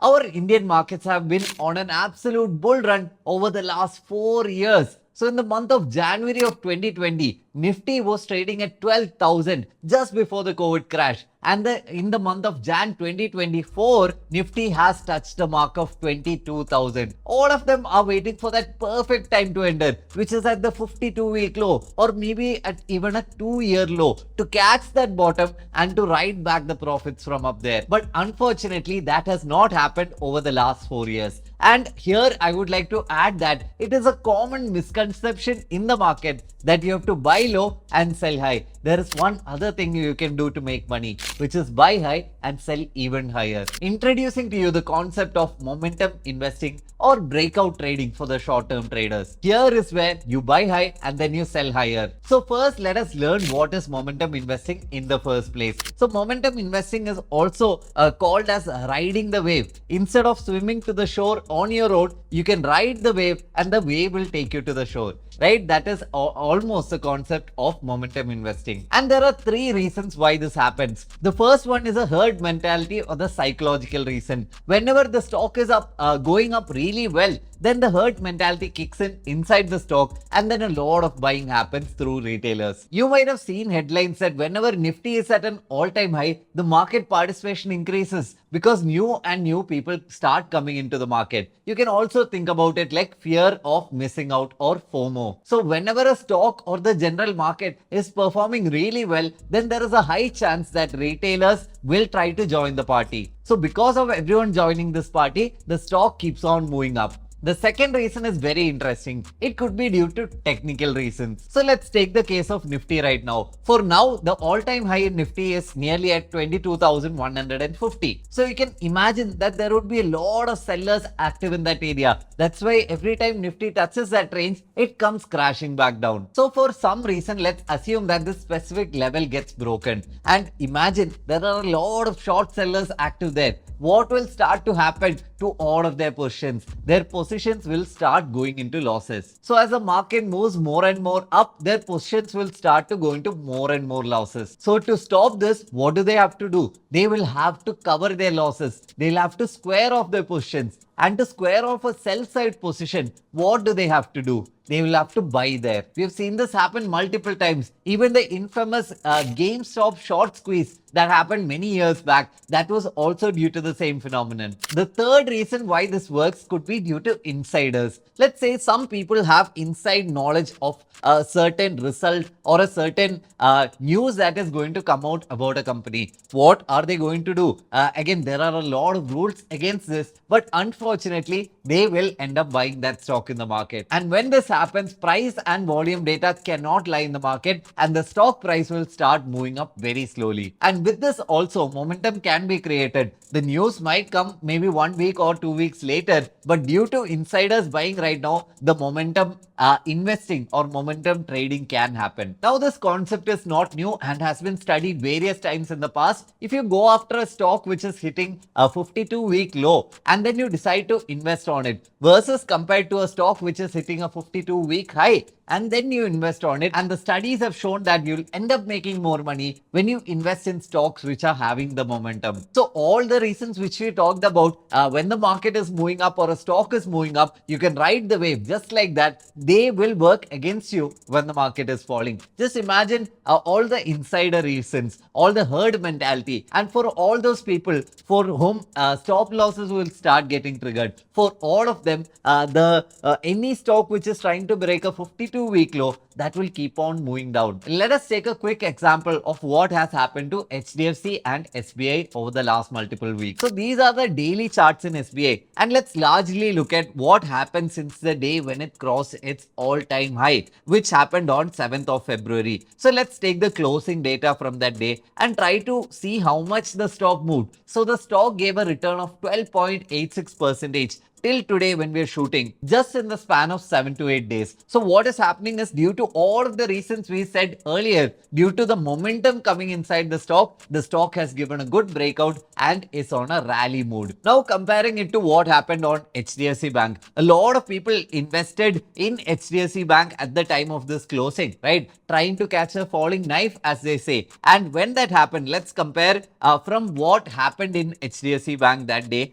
Our Indian markets have been on an absolute bull run over the last 4 years. So in the month of January of 2020, Nifty was trading at 12,000 just before the COVID crash. And in the month of Jan 2024, Nifty has touched the mark of 22,000. All of them are waiting for that perfect time to enter, which is at the 52-week low or maybe at even a 2-year low to catch that bottom and to ride back the profits from up there. But unfortunately, that has not happened over the last 4 years. And here I would like to add that it is a common misconception in the market that you have to buy low and sell high. There is one other thing you can do to make money, which is buy high and sell even higher. Introducing to you the concept of momentum investing or breakout trading for the short-term traders. Here is where you buy high and then you sell higher. So first, let us learn what is momentum investing in the first place. So momentum investing is also called as riding the wave. Instead of swimming to the shore on your own, you can ride the wave and the wave will take you to the shore. Right? That is almost the concept of momentum investing. And there are three reasons why this happens. The first one is a herd mentality or the psychological reason. Whenever the stock is going up really well, then the herd mentality kicks in inside the stock and then a lot of buying happens through retailers. You might have seen headlines that whenever Nifty is at an all-time high, the market participation increases because new people start coming into the market. You can also think about it like fear of missing out or FOMO. So whenever a stock or the general market is performing really well, then there is a high chance that retailers will try to join the party. So because of everyone joining this party, the stock keeps on moving up. The second reason is very interesting. It could be due to technical reasons. So let's take the case of Nifty right now. For now, the all-time high in Nifty is nearly at 22,150. So you can imagine that there would be a lot of sellers active in that area. That's why every time Nifty touches that range, it comes crashing back down. So for some reason, let's assume that this specific level gets broken. And imagine there are a lot of short sellers active there. What will start to happen to all of their positions? Their positions will start going into losses. So as the market moves more and more up, their positions will start to go into more and more losses. So to stop this, what do they have to do? They will have to cover their losses. They'll have to square off their positions. And to square off a sell side position, what do they have to do? They will have to buy there. We have seen this happen multiple times. Even the infamous GameStop short squeeze that happened many years back, that was also due to the same phenomenon. The third reason why this works could be due to insiders. Let's say some people have inside knowledge of a certain result or a certain news that is going to come out about a company. What are they going to do? Again, there are a lot of rules against this, but unfortunately, they will end up buying that stock in the market. And when this happens, price and volume data cannot lie in the market and the stock price will start moving up very slowly. And with this also, momentum can be created. The news might come maybe 1 week or 2 weeks later, but due to insiders buying right now, the momentum investing or momentum trading can happen. Now, this concept is not new and has been studied various times in the past. If you go after a stock which is hitting a 52-week low and then you decide to invest on it versus compared to a stock which is hitting a 52-week high and then you invest on it, and the studies have shown that you'll end up making more money when you invest in stocks which are having the momentum. So all the reasons which we talked about, when the market is moving up or a stock is moving up, you can ride the wave just like that. They will work against you when the market is falling. Just imagine all the insider reasons, all the herd mentality, and for all those people for whom stop losses will start getting triggered, for all of them, any stock which is trying to break a 52-week low, that will keep on moving down. Let us take a quick example of what has happened to HDFC and SBI over the last multiple weeks. So these are the daily charts in SBI, and let's largely look at what happened since the day when it crossed its all-time high, which happened on 7th of February. So let's take the closing data from that day and try to see how much the stock moved. So the stock gave a return of 12.86% till today when we are shooting, just in the span of 7 to 8 days. So what is happening is, due to all of the reasons we said earlier, due to the momentum coming inside the stock has given a good breakout and is on a rally mood. Now comparing it to what happened on HDFC Bank, a lot of people invested in HDFC Bank at the time of this closing, right? Trying to catch a falling knife, as they say. And when that happened, let's compare from what happened in HDFC Bank that day.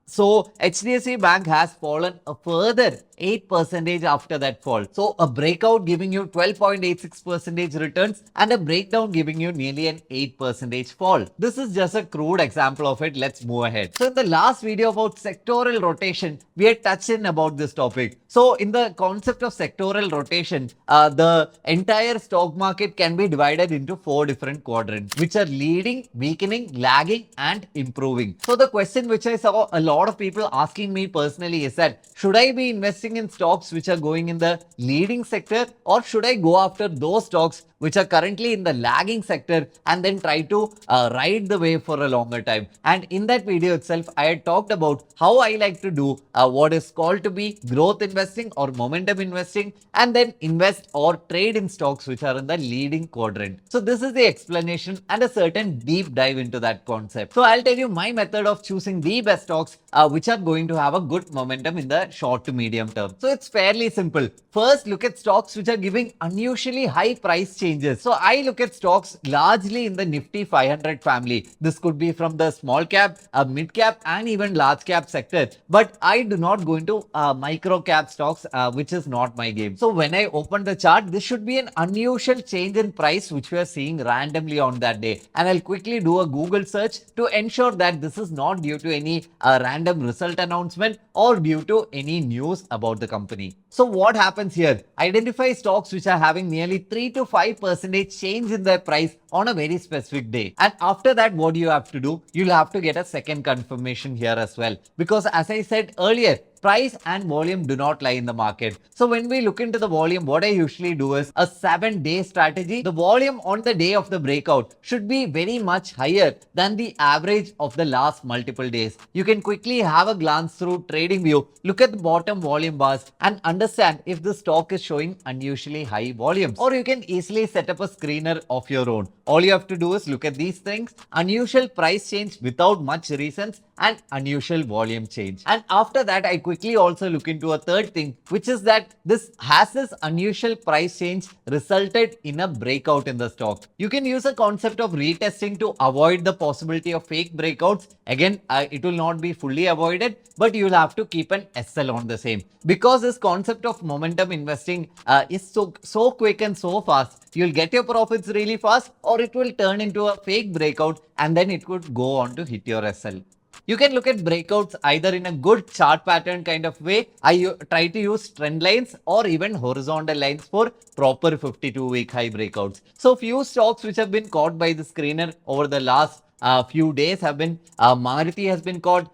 So HDFC Bank has fallen a further 8% after that fall. So a breakout giving you 12.86% returns and a breakdown giving you nearly an 8% fall. This is just a crude example of it. Let's move ahead. So in the last video about sectoral rotation, we had touched in about this topic. So in the concept of sectoral rotation, the entire stock market can be divided into 4 different quadrants, which are leading, weakening, lagging, and improving. So the question which I saw a lot of people asking me personally is that, should I be investing in stocks which are going in the leading sector, or should I go after those stocks which are currently in the lagging sector and then try to ride the wave for a longer time? And in that video itself, I had talked about how I like to do what is called to be growth investing or momentum investing, and then invest or trade in stocks which are in the leading quadrant. So this is the explanation and a certain deep dive into that concept. So I'll tell you my method of choosing the best stocks which are going to have a good momentum in the short to medium term. So it's fairly simple. First, look at stocks which are giving unusually high price changes. So I look at stocks largely in the Nifty 500 family. This could be from the small cap, mid cap, and even large cap sector. But I do not go into micro cap stocks, which is not my game. So when I open the chart, this should be an unusual change in price which we are seeing randomly on that day. And I'll quickly do a Google search to ensure that this is not due to any random result announcement or due to any news about the company. So what happens here? Identify stocks which are having nearly 3 to 5% change in their price on a very specific day. And after that, what you have to do? You'll have to get a second confirmation here as well. Because as I said earlier, price and volume do not lie in the market. So when we look into the volume, what I usually do is a 7-day strategy. The volume on the day of the breakout should be very much higher than the average of the last multiple days. You can quickly have a glance through TradingView, look at the bottom volume bars and understand if the stock is showing unusually high volumes. Or you can easily set up a screener of your own. All you have to do is look at these things: unusual price change without much reasons and unusual volume change. And after that, I quickly also look into a third thing, which is that this unusual price change resulted in a breakout in the stock. You can use a concept of retesting to avoid the possibility of fake breakouts. Again, it will not be fully avoided, but you'll have to keep an SL on the same, because this concept of momentum investing is so quick and so fast. You'll get your profits really fast, or it will turn into a fake breakout and then it could go on to hit your SL. You can look at breakouts either in a good chart pattern kind of way. I try to use trend lines or even horizontal lines for proper 52-week high breakouts. So few stocks which have been caught by the screener over the last few days have been Maruti has been caught,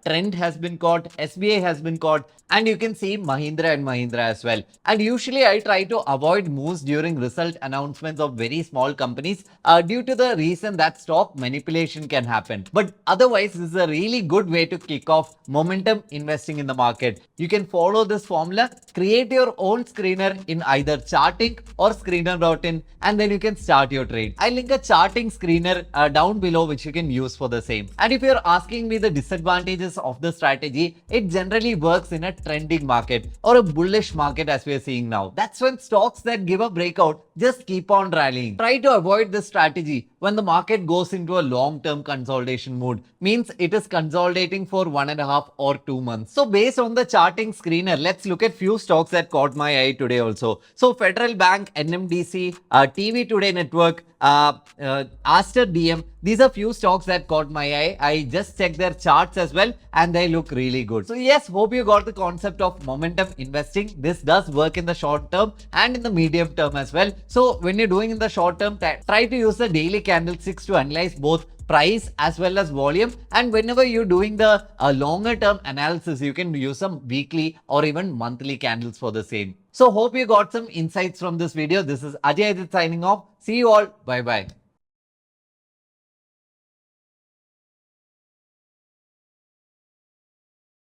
Trend has been caught, SBI has been caught, and you can see Mahindra and Mahindra as well. And usually I try to avoid moves during result announcements of very small companies due to the reason that stock manipulation can happen. But otherwise, this is a really good way to kick off momentum investing in the market. You can follow this formula, create your own screener in either Charting or Screener.in, and then you can start your trade. I link a charting screener down below which you can use for the same. And if you're asking me the disadvantages of the strategy, it generally works in a trending market or a bullish market as we are seeing now. That's when stocks that give a breakout just keep on rallying. Try to avoid this strategy when the market goes into a long-term consolidation mood. Means it is consolidating for 1.5 or 2 months. So based on the charting screener, let's look at few stocks that caught my eye today also. So Federal Bank, NMDC, TV Today Network, Aster DM, these are few stocks that caught my eye. I just checked their charts as well and they look really good. So yes, hope you got the concept of momentum investing. This does work in the short term and in the medium term as well. So when you're doing in the short term, try to use the daily candlesticks to analyze both price as well as volume, and whenever you're doing the longer term analysis, you can use some weekly or even monthly candles for the same. So hope you got some insights from this video. This is Ajay Ajith signing off. See you all. Bye bye.